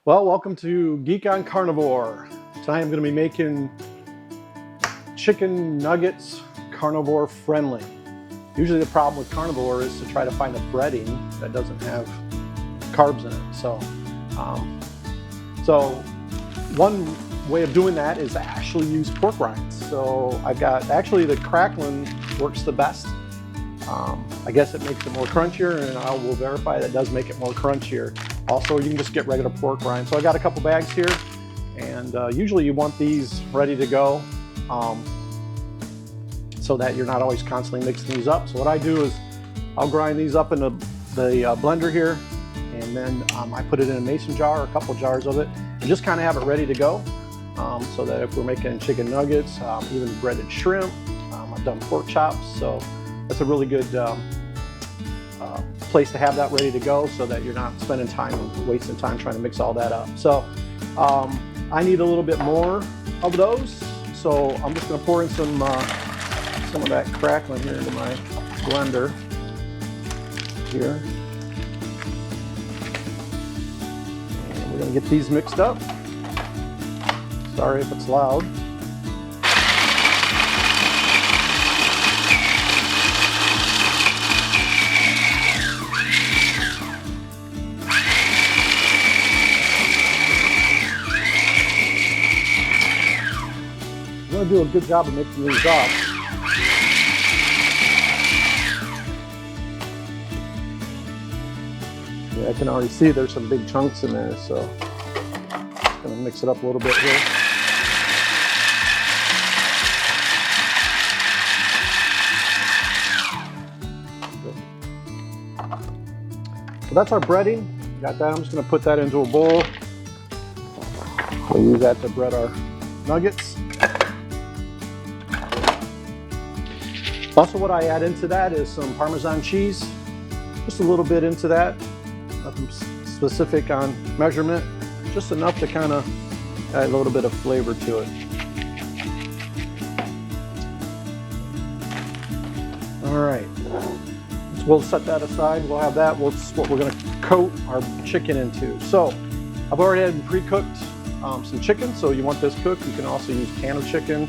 Well, welcome to Geek on Carnivore. Tonight I'm going to be making chicken nuggets carnivore friendly. Usually the problem with carnivore is to try to find a breading that doesn't have carbs in it. So one way of doing that is to actually use pork rinds. So I've got, actually the Crackling works the best. I guess it makes it more crunchier, and I will verify that does make it more crunchier. Also, you can just get regular pork rind. So I got a couple bags here, and usually you want these ready to go so that you're not always constantly mixing these up. So what I do is I'll grind these up in the blender here, and then I put it in a mason jar, or a couple jars of it, and just kind of have it ready to go so that if we're making chicken nuggets, even breaded shrimp, I've done pork chops, so that's a really good place to have that ready to go so that you're not spending time and wasting time trying to mix all that up. So I need a little bit more of those, so I'm just going to pour in some of that Crackling here into my blender here. And we're going to get these mixed up. Sorry if it's loud. I'm going to do a good job of mixing these up. Yeah, I can already see there's some big chunks in there, so I'm just going to mix it up a little bit here. So that's our breading. Got that. I'm just going to put that into a bowl. We'll use that to bread our nuggets. Also, what I add into that is some Parmesan cheese, just a little bit into that, nothing specific on measurement, just enough to kind of add a little bit of flavor to it. All right, so we'll set that aside. We'll have that. That's what we're going to coat our chicken into. So I've already had pre-cooked some chicken, so you want this cooked. You can also use can of chicken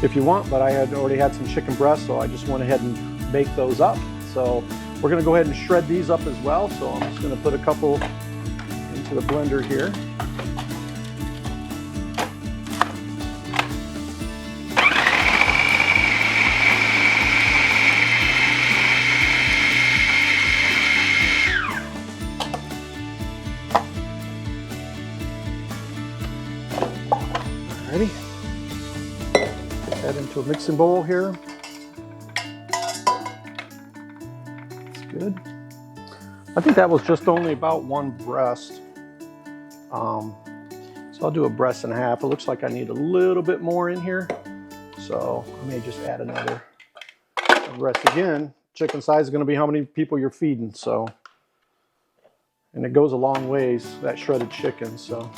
if you want, but I had already had some chicken breasts, so I just went ahead and baked those up. So we're going to go ahead and shred these up as well. So I'm just going to put a couple into the blender here. Alrighty. That into a mixing bowl here. That's good. I think that was just only about one breast. So I'll do a breast and a half. It looks like I need a little bit more in here. So I may just add another breast again. Chicken size is going to be how many people you're feeding. So, and it goes a long ways, that shredded chicken. So.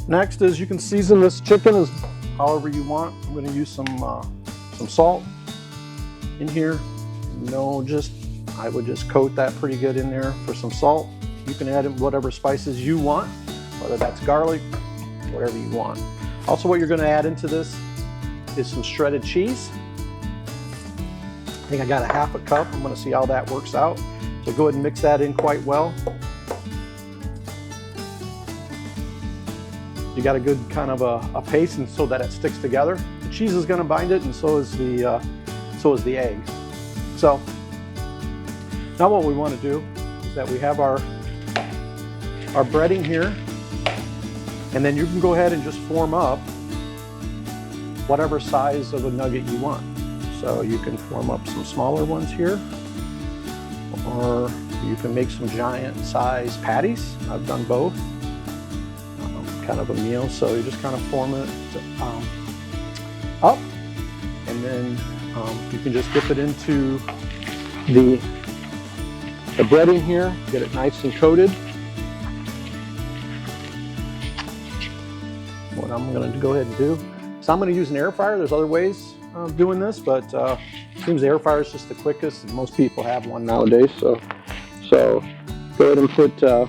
Next is you can season this chicken as however you want. I'm going to use some salt in here. I would just coat that pretty good in there for some salt. You can add in whatever spices you want, whether that's garlic, whatever you want. Also, what you're going to add into this is some shredded cheese. I think I got a half a cup. I'm going to see how that works out. So go ahead and mix that in quite well. You got a good kind of a paste, and so that it sticks together. The cheese is going to bind it, and so is the egg. So now what we want to do is that we have our breading here, and then you can go ahead and just form up whatever size of a nugget you want. So you can form up some smaller ones here, or you can make some giant size patties. I've done both. Kind of a meal, so you just kind of form it up, and then you can just dip it into the breading here, get it nice and coated. What I'm going to go ahead and do, so I'm going to use an air fryer. There's other ways of doing this, but it seems the air fryer is just the quickest, and most people have one nowadays. So go ahead and put get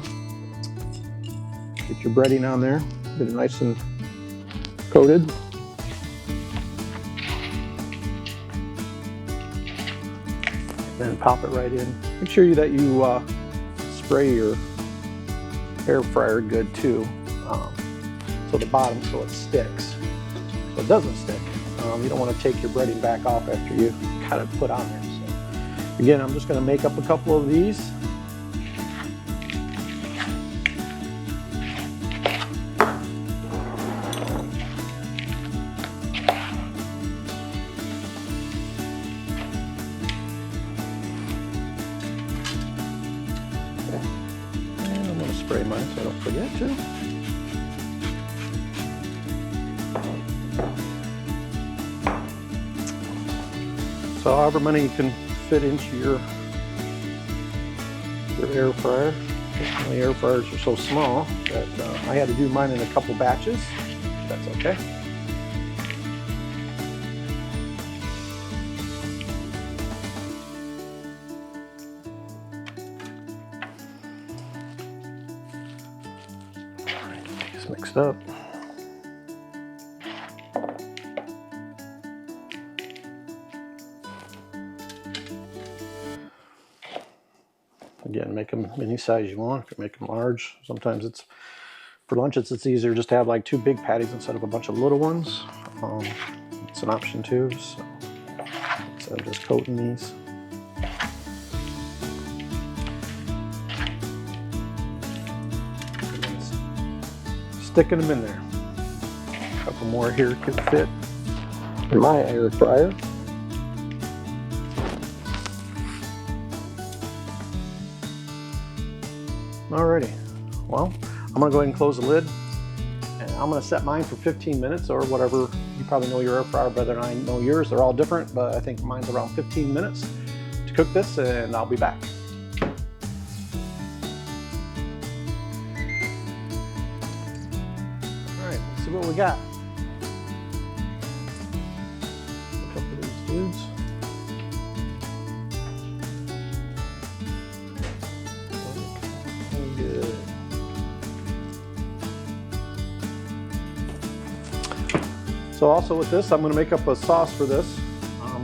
your breading on there, get it nice and coated. Then pop it right in. Make sure that you spray your air fryer good too, so the bottom, so it sticks, so it doesn't stick. You don't want to take your breading back off after you kind of put on there. So again, I'm just going to make up a couple of these. And I'm going to spray mine so I don't forget to. So however many you can fit into your air fryer. My air fryers are so small that I had to do mine in a couple batches. That's okay. All right, get these mixed up. Again, make them any size you want. If you make them large, sometimes it's for lunch. It's easier just to have like 2 big patties instead of a bunch of little ones. It's an option too. So instead of just coating these, sticking them in there. A couple more here could fit in my air fryer. Alrighty, well, I'm gonna go ahead and close the lid, and I'm gonna set mine for 15 minutes or whatever. You probably know your air fryer better than I know yours. They're all different, but I think mine's around 15 minutes to cook this, and I'll be back. Alright, let's see what we got. A couple of these dudes. Good. So also with this, I'm going to make up a sauce for this.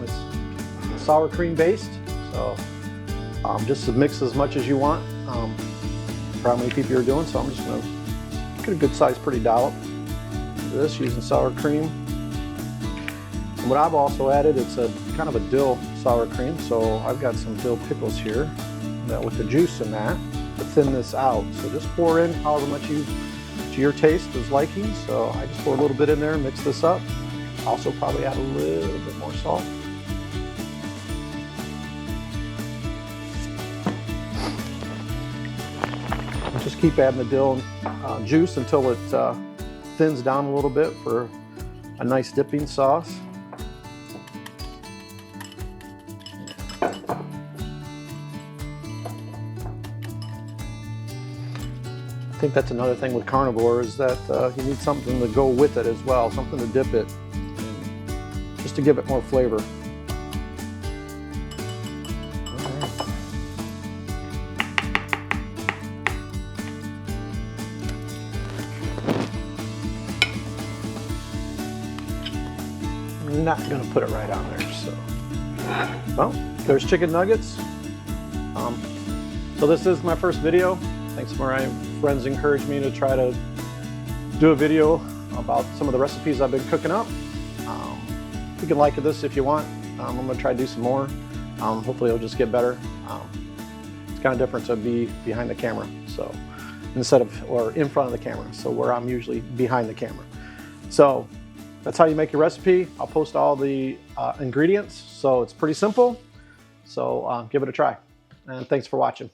It's sour cream based, so just to mix as much as you want for how many people you're doing. So I'm just going to get a good size, pretty dollop of this using sour cream. And what I've also added, it's a kind of a dill sour cream. So I've got some dill pickles here with the juice in that to thin this out. So just pour in however much to your taste is liking. So I just pour a little bit in there, mix this up. Also probably add a little bit more salt. And just keep adding the dill juice until it thins down a little bit for a nice dipping sauce. I think that's another thing with Carnivore is that you need something to go with it as well, something to dip it, just to give it more flavor. Right. I'm not going to put it right on there, so. Well, there's chicken nuggets. So this is my first video. Thanks for my friends encouraged me to try to do a video about some of the recipes I've been cooking up. You can like this if you want. I'm going to try to do some more. Hopefully it'll just get better. It's kind of different to be behind the camera, so instead of, or in front of the camera, so where I'm usually behind the camera. So that's how you make your recipe. I'll post all the ingredients, so it's pretty simple. So give it a try, and thanks for watching.